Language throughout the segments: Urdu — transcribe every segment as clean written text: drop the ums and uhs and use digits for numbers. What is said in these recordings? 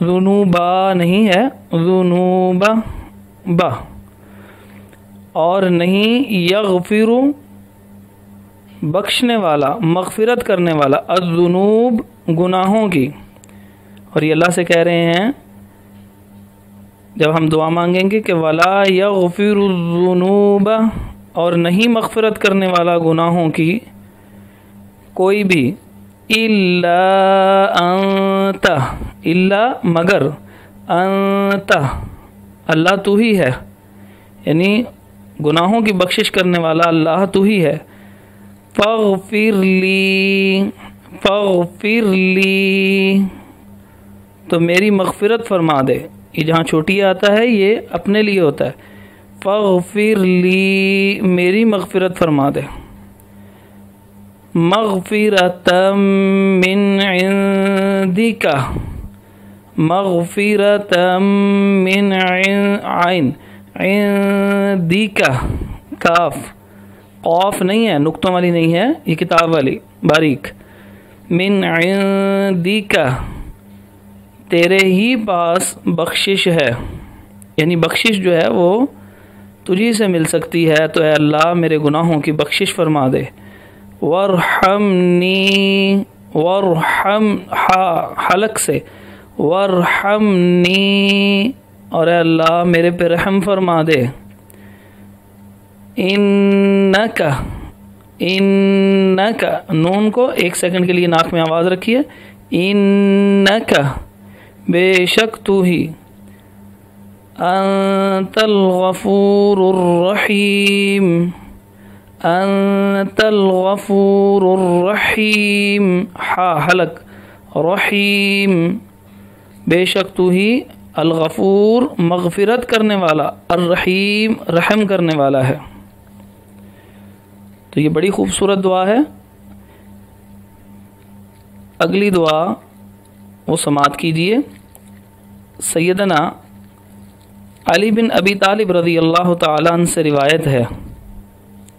ذنوبا نہیں ہے، ذنوبا با، اور نہیں یغفر بخشنے والا، مغفرت کرنے والا، الذنوب گناہوں کی. اور یہ اللہ سے کہہ رہے ہیں جب ہم دعا مانگیں گے کہ ولا یغفر الذنوب، اور نہیں مغفرت کرنے والا گناہوں کی کوئی بھی، الا انت، الا مگر، انت اللہ تو ہی ہے، یعنی گناہوں کی بخشش کرنے والا اللہ تو ہی ہے. فاغفر لی، فاغفر لی تو میری مغفرت فرما دے. یہ جہاں چھوٹی آتا ہے یہ اپنے لیے ہوتا ہے. فاغفر لی میری مغفرت فرما دے. مغفرتا من عندک، مغفرتا من عین، عندک کاف، قاف نہیں ہے، نقطوں والی نہیں ہے، یہ کتاب والی باریک. من عندک تیرے ہی پاس بخشش ہے، یعنی بخشش جو ہے وہ تجھی سے مل سکتی ہے، تو اے اللہ میرے گناہوں کی بخشش فرما دے. وارحمنی، وارحم حلق سے، وارحمنی اور اے اللہ میرے پہ رحم فرما دے. انک، انک نون کو ایک سیکنڈ کے لیے ناک میں آواز رکھیے. انک بے شک تو ہی، انت الغفور الرحیم، انت الغفور الرحیم، حلق، رحیم بے شک تو ہی الغفور مغفرت کرنے والا، الرحیم رحم کرنے والا ہے. تو یہ بڑی خوبصورت دعا ہے. اگلی دعا وہ سماعت کیجیے. سیدنا علی بن ابی طالب رضی اللہ تعالیٰ عنہ سے روایت ہے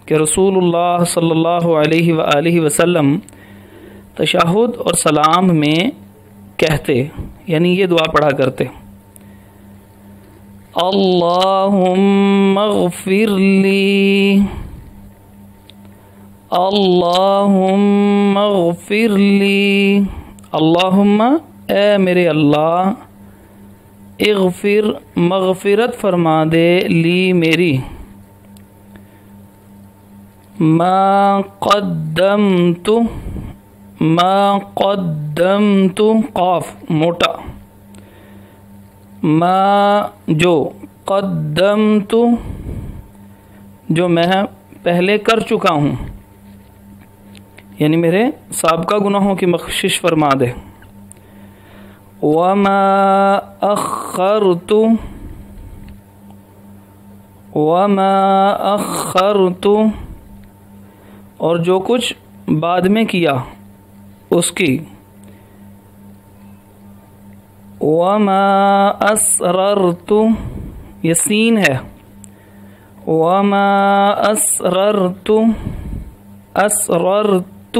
کہ رسول اللہ صلی اللہ علیہ وآلہ وسلم تشہد اور سلام میں کہتے، یعنی یہ دعا پڑھا کرتے، اللہم اغفر لی، اللہم اغفر لی، اللہم اے میرے اللہ، اغفر مغفرت فرما دے، لی میری، ما قدمت، ما قدمت قاف موٹا، ما جو، قدمت جو میں پہلے کر چکا ہوں، یعنی میرے سابقہ گناہوں کی بخشش فرما دے. وما اخرت، وما اخرت اور جو کچھ بعد میں کیا اس کی. وما اسررت، یہ سین ہے، وما اسررت، اسررت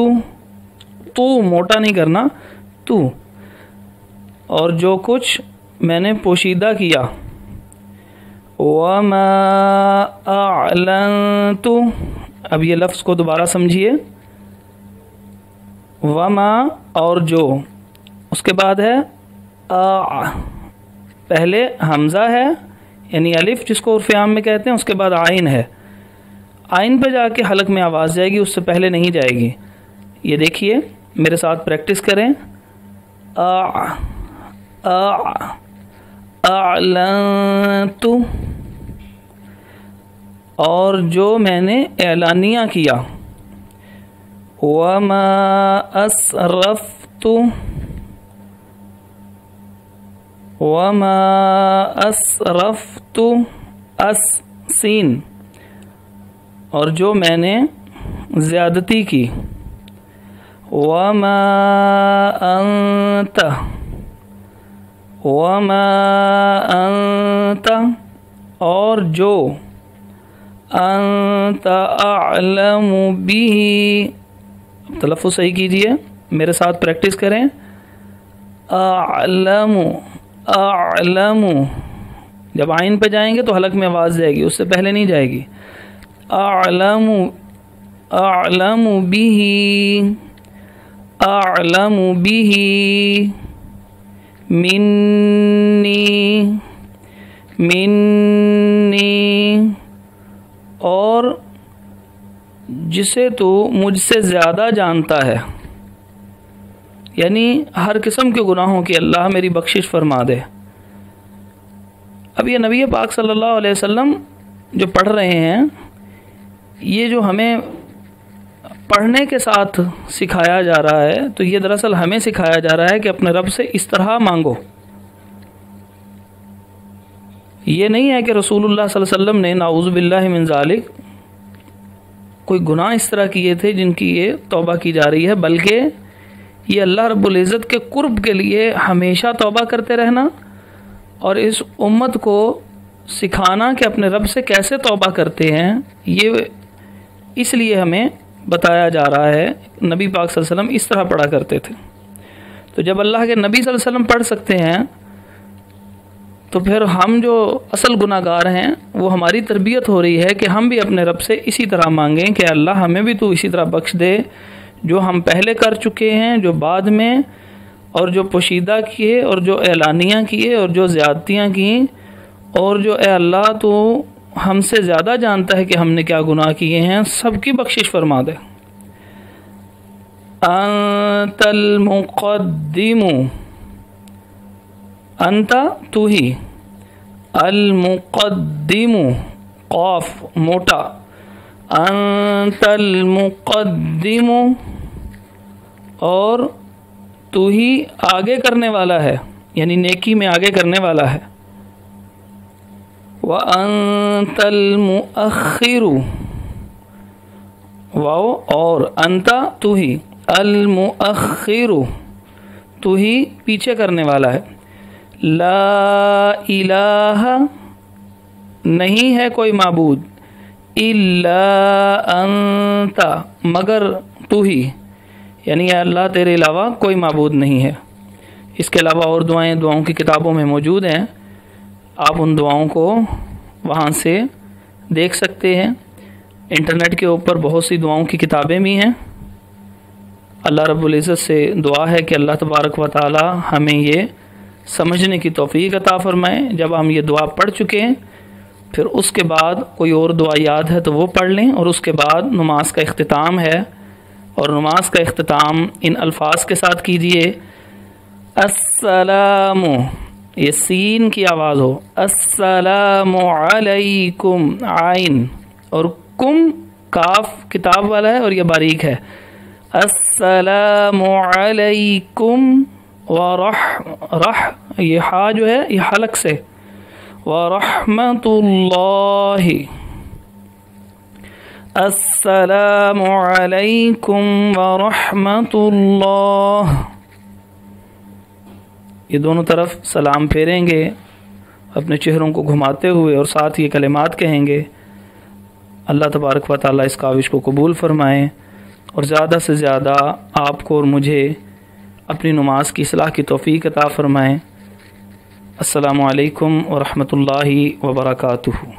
تو موٹا نہیں کرنا، تو اور جو کچھ میں نے پوشیدہ کیا. وما اعلنت، اب یہ لفظ کو دوبارہ سمجھیے، وما اور جو، اس کے بعد ہے پہلے حمزہ ہے یعنی الف جس کو عرف عام میں کہتے ہیں، اس کے بعد عین ہے، عین پہ جا کے حلق میں آواز جائے گی، اس سے پہلے نہیں جائے گی. یہ دیکھیے میرے ساتھ پریکٹس کریں. اعلنت اور جو میں نے اعلانیہ کیا. وما اسرفت، وما اسرفت، سین اور جو میں نے زیادتی کی. وما انت، وما انت اور جو، انت اعلم به، تلفظ صحیح کیجئے، میرے ساتھ پریکٹس کریں. اعلم اعلم، جب عین پہ جائیں گے تو حلق میں آواز جائے گی، اس سے پہلے نہیں جائے گی. اعلم اعلم به اعلم به منی منی، اور جسے تو مجھ سے زیادہ جانتا ہے، یعنی ہر قسم کے گناہوں کی اللہ میری بخشش فرما دے. اب یہ نبی پاک صلی اللہ علیہ وسلم جو پڑھ رہے ہیں، یہ جو ہمیں پڑھنے کے ساتھ سکھایا جا رہا ہے، تو یہ دراصل ہمیں سکھایا جا رہا ہے کہ اپنے رب سے اس طرح مانگو. یہ نہیں ہے کہ رسول اللہ صلی اللہ علیہ وسلم نے نعوذ باللہ من ذالک کوئی گناہ اس طرح کیے تھے جن کی یہ توبہ کی جا رہی ہے، بلکہ یہ اللہ رب العزت کے قرب کے لیے ہمیشہ توبہ کرتے رہنا اور اس امت کو سکھانا کہ اپنے رب سے کیسے توبہ کرتے ہیں، یہ اس لیے ہمیں بتایا جا رہا ہے. نبی پاک صلی اللہ علیہ وسلم اس طرح پڑھا کرتے تھے. تو جب اللہ کے نبی صلی اللہ علیہ وسلم پڑھ سکتے ہیں تو پھر ہم جو اصل گناہ گار ہیں وہ ہماری تربیت ہو رہی ہے کہ ہم بھی اپنے رب سے اسی طرح مانگیں کہ اللہ ہمیں بھی تو اسی طرح بخش دے جو ہم پہلے کر چکے ہیں، جو بعد میں، اور جو پوشیدہ کیے اور جو اعلانیہ کیے اور جو زیادتیاں کیں، اور جو اے اللہ تو ہم سے زیادہ جانتا ہے کہ ہم نے کیا گناہ کیے ہیں، سب کی بخشش فرما دے. انت المقدم، انت تو ہی، المقدم قاف موٹا، انت المقدم، اور تو ہی آگے کرنے والا ہے، یعنی نیکی میں آگے کرنے والا ہے. وَأَنْتَ الْمُؤَخِّرُ، واو اور انت تو ہی، المؤخر تو ہی پیچھے کرنے والا ہے. لا الہ نہیں ہے کوئی معبود، الا انت مگر تو ہی، یعنی اے اللہ تیرے علاوہ کوئی معبود نہیں ہے. اس کے علاوہ اور دعائیں دعاؤں کی کتابوں میں موجود ہیں، آپ ان دعاؤں کو وہاں سے دیکھ سکتے ہیں. انٹرنیٹ کے اوپر بہت سی دعاؤں کی کتابیں بھی ہیں. اللہ رب العزت سے دعا ہے کہ اللہ تبارک و تعالی ہمیں یہ سمجھنے کی توفیق عطا فرمائے. جب ہم یہ دعا پڑھ چکے ہیں پھر اس کے بعد کوئی اور دعا یاد ہے تو وہ پڑھ لیں، اور اس کے بعد نماز کا اختتام ہے، اور نماز کا اختتام ان الفاظ کے ساتھ کیجیے: السلام، یہ سین کی آواز ہو، السلام علیکم، عین، اور کم کاف کتاب والا ہے اور یہ باریک ہے. السلام علیکم رح یہ ہا جو ہے یہ حلق سے، ورحمۃ اللہ، السلام علیکم ورحمۃ اللہ. یہ دونوں طرف سلام پھیریں گے اپنے چہروں کو گھماتے ہوئے، اور ساتھ یہ کلمات کہیں گے. اللہ تبارک و تعالیٰ اس کاوش کو قبول فرمائیں اور زیادہ سے زیادہ آپ کو اور مجھے اپنی نماز کی اصلاح کی توفیق عطا فرمائیں. السلام علیکم ورحمۃ اللہ وبرکاتہ.